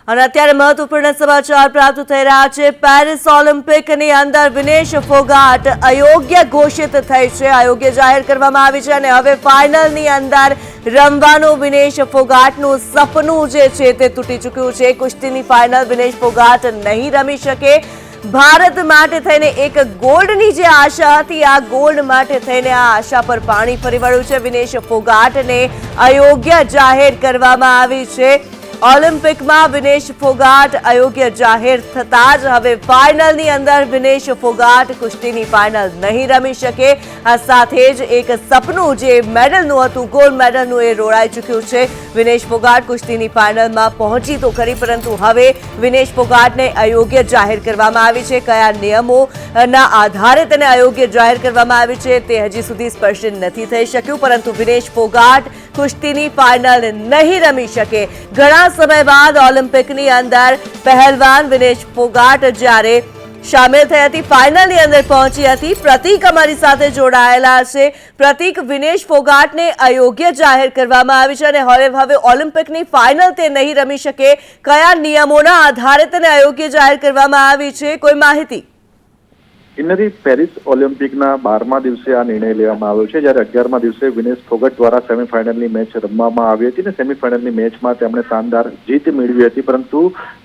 અને અત્યારે મહત્વપૂર્ણ સમાચાર પ્રાપ્ત થઈ રહ્યા છે। પેરિસ ઓલિમ્પિકની અંદર વિનેશ ફોગાટ અયોગ્ય ઘોષિત થઈ છે, અયોગ્ય જાહેર કરવામાં આવી છે અને હવે ફાઇનલની અંદર રમવાનું વિનેશ ફોગાટનું સપનું જે છે તે તૂટી ચૂક્યું છે। કુસ્તીની ફાઇનલ વિનેશ ફોગાટ નહીં રમી શકે। ભારત માટે થઈને એક ગોલ્ડની જે આશા હતી, આ ગોલ્ડ માટે થઈને આ આશા પર પાણી ફરી વળ્યું છે। વિનેશ ફોગાટને અયોગ્ય જાહેર કરવામાં આવી છે। ઓલિમ્પિકમાં વિનેશ ફોગાટ અયોગ્ય જાહેર થતા જ હવે ફાઇનલની અંદર વિનેશ ફોગાટ કુસ્તીની ફાઇનલ નહીં રમી શકે। આ સાથે જ એક સપનું જે મેડલનું હતું, ગોલ્ડ મેડલનું, એ રોળાઈ ચૂક્યું છે। વિનેશ ફોગાટ કુસ્તીની ફાઇનલમાં પહોંચી તો ખરી, પરંતુ હવે વિનેશ ફોગાટને અયોગ્ય જાહેર કરવામાં આવી છે। કયા નિયમોના આધારે તેને અયોગ્ય જાહેર કરવામાં આવી છે તે હજી સુધી સ્પષ્ટ નથી થઈ શક્યું, પરંતુ વિનેશ ફોગાટ કુસ્તીની ફાઇનલ નહીં રમી શકે। ઘણા समय बाद ઓલિમ્પિકની અંદર પહેલવાન વિનેશ ફોગાટ જ્યારે શામેલ થઈ હતી, ફાઇનલની અંદર પહોંચી હતી। પ્રતીક અમારી સાથે જોડાયેલા છે। પ્રતીક, વિનેશ ફોગાટને અયોગ્ય જાહેર કરવામાં આવી છે અને હવે ઓલિમ્પિકની ફાઇનલ તે નહીં રમી શકે। કયા નિયમોના આધારે તેને અયોગ્ય જાહેર કરવામાં આવી છે, કોઈ માહિતી? ઇન્નરી પેરિસ ઓલિમ્પિકના 12મા દિવસે આ નિર્ણય લેવામાં આવ્યો છે, જ્યારે 11મા દિવસે વિનેશ ફોગાટ દ્વારા સેમીફાઇનલની મેચ રમવામાં આવી હતી અને સેમીફાઇનલની મેચમાં તેમણે શાનદાર જીત મેળવી હતી। પરંતુ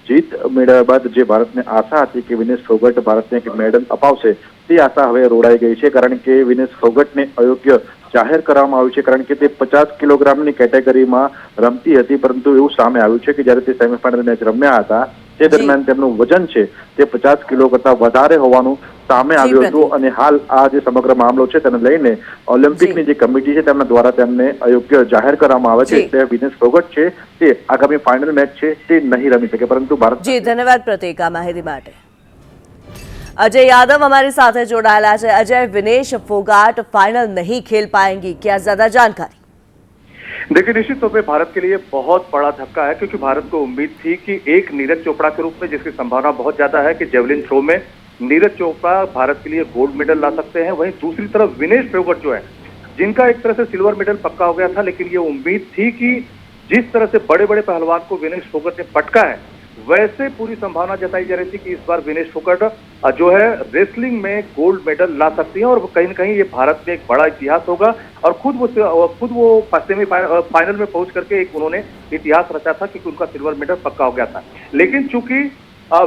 જીત મેળવ્યા બાદ જે ભારતને આશા હતી કે વિનેશ ફોગાટ ભારતને એક મેડલ અપાવશે, તે આશા હવે રોડાઈ ગઈ છે, કારણ કે વિનેશ ફોગાટને અયોગ્ય જાહેર કરવામાં આવ્યું છે, કારણ કે તે 50 કિલોગ્રામની કેટેગરીમાં રમતી હતી। પરંતુ એવું સામે આવ્યું છે કે જ્યારે તે સેમીફાઇનલ મેચ રમ્યા હતા તે દરમિયાન તેમનું વજન છે તે 50 કિલો કરતા વધારે હોવાનું સામે આવ્યું હતું અને હાલ આ જે સમગ્ર મામલો છે તેને લઈને ઓલિમ્પિકની જે કમિટી છે તેમના દ્વારા તેમને અયોગ્ય જાહેર કરવામાં આવે છે। એટલે વિનેશ ફોગાટ છે તે આગામી ફાઇનલ મેચ છે તે નહીં રમી શકે। પરંતુ ભારત ધન્યવાદ પ્રતીક આ માહિતી માટે। अजय यादव हमारे साथ जोड़ाया है। अजय, विनेश फोगाट फाइनल नहीं खेल पाएंगी, क्या ज्यादा जानकारी? देखिए, निश्चित तौर पे भारत के लिए बहुत बड़ा धक्का है, क्योंकि भारत को उम्मीद थी कि एक नीरज चोपड़ा के रूप में, जिसकी संभावना बहुत ज्यादा है कि जेवलिन थ्रो में नीरज चोपड़ा भारत के लिए गोल्ड मेडल ला सकते हैं। वहीं दूसरी तरफ विनेश फोगाट जो है, जिनका एक तरह से सिल्वर मेडल पक्का हो गया था, लेकिन ये उम्मीद थी कि जिस तरह से बड़े बड़े पहलवान को विनेश फोगाट ने पटका है, वैसे पूरी संभावना जताई जा रही थी कि इस बार विनेश फोगाट जो है रेसलिंग में गोल्ड मेडल ला सकती हैं और कहीं न कहीं ये भारत में एक बड़ा इतिहास होगा। और खुद वो सेमीफाइनल में पहुंच करके एक उन्होंने इतिहास रचा था, क्योंकि उनका सिल्वर मेडल पक्का हो गया था। लेकिन चूंकि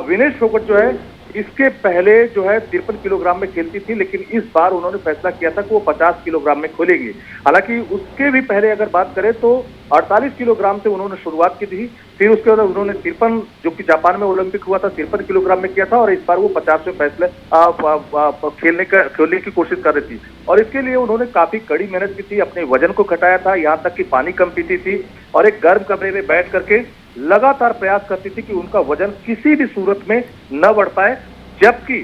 विनेश फोगाट जो है इसके पहले जो है 53 किलोग्राम में खेलती थी, लेकिन इस बार उन्होंने फैसला किया था कि वो 50 किलोग्राम में खेलेगी। हालांकि उसके भी पहले अगर बात करें तो 48 किलोग्राम से उन्होंने शुरुआत की थी, फिर उसके बाद उन्होंने 53, जो कि जापान में ओलंपिक हुआ था, 53 किलोग्राम में किया था और इस बार वो 50 में फैसले खेलने की कोशिश कर रही थी। और इसके लिए उन्होंने काफी कड़ी मेहनत की थी, अपने वजन को घटाया था, यहाँ तक कि पानी कम पीती थी और एक गर्म कमरे में बैठ करके लगातार प्रयास करती थी कि उनका वजन किसी भी सूरत में न बढ़ पाए। जबकि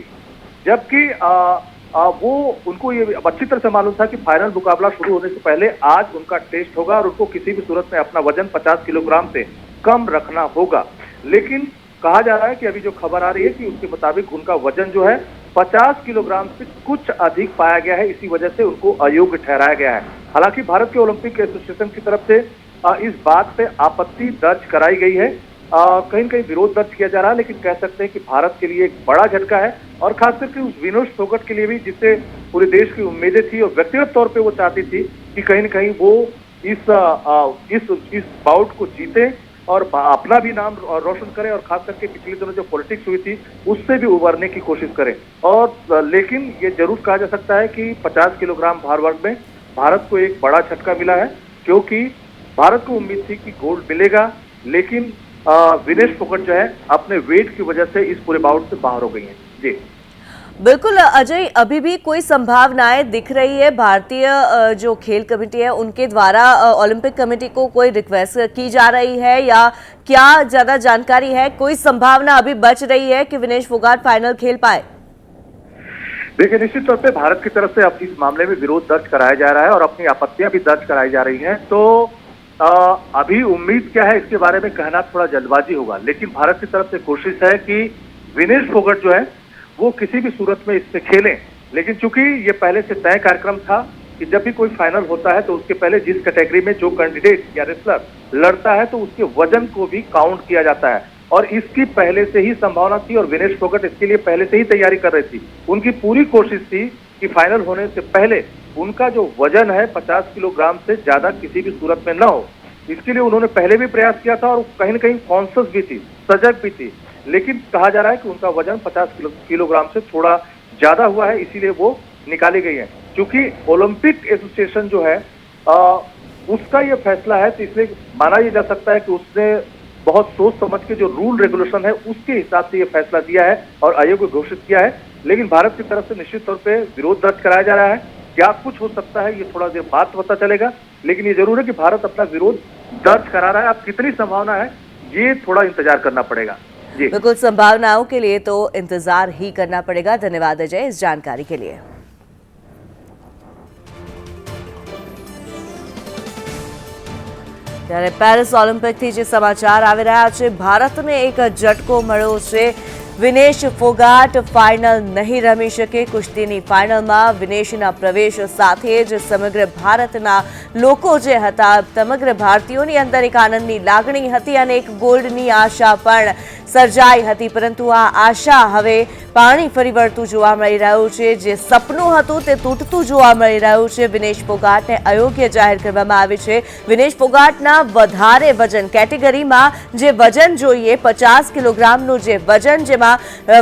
वो उनको ये अच्छी तरह से मालूम था कि फाइनल मुकाबला शुरू होने से पहले आज उनका टेस्ट होगा और उनको किसी भी सूरत में अपना वजन 50 किलोग्राम से कम रखना होगा। लेकिन कहा जा रहा है कि अभी जो खबर आ रही है कि उसके मुताबिक उनका वजन जो है 50 किलोग्राम से कुछ अधिक पाया गया है, इसी वजह से उनको अयोग्य ठहराया गया है। हालांकि भारत के ओलंपिक एसोसिएशन की तरफ से इस बात पे आपत्ति दर्ज कराई गई है, कहीं न कहीं विरोध दर्ज किया जा रहा है, लेकिन कह सकते हैं कि भारत के लिए एक बड़ा झटका है और खास करके उस विनेश फोगाट के लिए भी, जिससे पूरे देश की उम्मीदें थी और व्यक्तिगत तौर पे वो चाहती थी कि कहीं न कहीं वो इस बाउट को जीते और अपना भी नाम रोशन करें और खास करके पिछले दिनों जो पॉलिटिक्स हुई थी उससे भी उबरने की कोशिश करें। और लेकिन ये जरूर कहा जा सकता है कि 50 किलोग्राम भार वर्ग में भारत को एक बड़ा झटका मिला है, क्योंकि भारत को उम्मीद थी कि गोल्ड मिलेगा, लेकिन विनेश फोगाट जो है अपने वेट की वजह से इस पूरे बाउट से बाहर हो गई हैं। जी बिल्कुल अजय, अभी भी कोई संभावनाएं दिख रही है? भारतीय जो खेल कमेटी है उनके द्वारा ओलंपिक कमेटी को कोई रिक्वेस्ट की जा रही है या क्या ज्यादा जानकारी है? कोई संभावना अभी बच रही है कि विनेश फोगाट फाइनल खेल पाए? देखिए, निश्चित तौर पे भारत की तरफ से अब इस मामले में विरोध दर्ज कराया जा रहा है और अपनी आपत्तियां भी दर्ज कराई जा रही हैं। तो अभी उम्मीद क्या है इसके बारे में कहना थोड़ा जल्दबाजी होगा, लेकिन भारत की तरफ से कोशिश है कि विनेश फोगाट जो है वो किसी भी सूरत में इससे खेलें। लेकिन चूंकि ये पहले से तय कार्यक्रम था कि जब भी कोई फाइनल होता है तो उसके पहले जिस कैटेगरी में जो कैंडिडेट या रेसलर लड़ता है तो उसके वजन को भी काउंट किया जाता है। और इसकी पहले से ही संभावना थी और विनेश फोगाट इसके लिए पहले से ही तैयारी कर रही थी। उनकी पूरी कोशिश थी कि फाइनल होने से पहले उनका जो वजन है 50 किलोग्राम से ज्यादा किसी भी सूरत में न हो। इसके लिए उन्होंने पहले भी प्रयास किया था और कहीं न कहीं कॉन्शियस भी थी, सजग भी थी, लेकिन कहा जा रहा है कि उनका वजन 50 किलोग्राम से थोड़ा ज्यादा हुआ है, इसीलिए वो निकाली गई है। क्योंकि ओलंपिक एसोसिएशन जो है उसका ये फैसला है, तो इसलिए माना यह जा सकता है कि उसने बहुत सोच समझ के जो रूल रेगुलेशन है उसके हिसाब से ये फैसला दिया है और आयोग को घोषित किया है। लेकिन भारत की तरफ से निश्चित तौर पे विरोध दर्ज कराया जा रहा है। क्या कुछ हो सकता है ये थोड़ा देर बाद पता चलेगा, लेकिन ये जरूर है कि भारत अपना विरोध दर्ज करा रहा है। अब कितनी संभावना है ये थोड़ा इंतजार करना पड़ेगा। जी बिल्कुल, संभावनाओं के लिए तो इंतजार ही करना पड़ेगा। धन्यवाद अजय इस जानकारी के लिए। ત્યારે પેરિસ ઓલિમ્પિકથી જે સમાચાર આવી રહ્યા છે, ભારતને એક ઝટકો મળ્યો છે। વિનેશ ફોગાટ ફાઇનલ નહીં રમી શકે। કુસ્તીની ફાઇનલમાં વિનેશના પ્રવેશ સાથે જ સમગ્ર ભારતના લોકો જે હતા, સમગ્ર ભારતીયોની અંદર એક આનંદની લાગણી હતી અને એક ગોલ્ડની આશા પણ સર્જાઈ હતી, પરંતુ આ આશા હવે પાણી ફરી વળતું જોવા મળી રહ્યું છે। જે સપનું હતું તે તૂટતું જોવા મળી રહ્યું છે। વિનેશ ફોગાટને અયોગ્ય જાહેર કરવામાં આવે છે। વિનેશ ફોગાટના વધારે વજન કેટેગરીમાં જે વજન જોઈએ 50 કિલોગ્રામનું જે વજન, જેમાં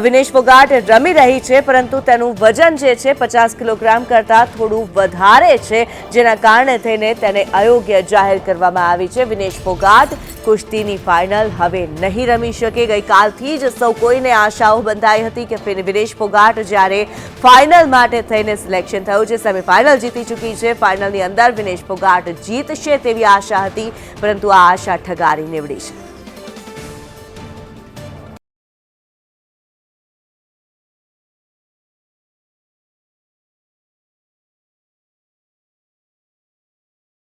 વિનેશ ફોગાટ રમી રહી છે, પરંતુ તેનું વજન જે છે 50 કિલોગ્રામ કરતાં થોડું વધારે છે, જેના કારણે થઈને તેને અયોગ્ય જાહેર કરવામાં આવી છે। વિનેશ ફોગાટ કુસ્તીની ફાઇનલ હવે નહીં રમી શકે। ગઈકાલથી જ સૌ કોઈને આશાઓ બંધાઈ હતી કે વિનેશ ફોગાટ જ્યારે ફાઇનલ માટે થઈને સિલેક્શન થયું છે, સેમીફાઇનલ જીતી ચૂકી છે, ફાઇનલની અંદર વિનેશ ફોગાટ જીતશે તેવી આશા હતી, પરંતુ આ આશા ઠગારી નીવડી છે।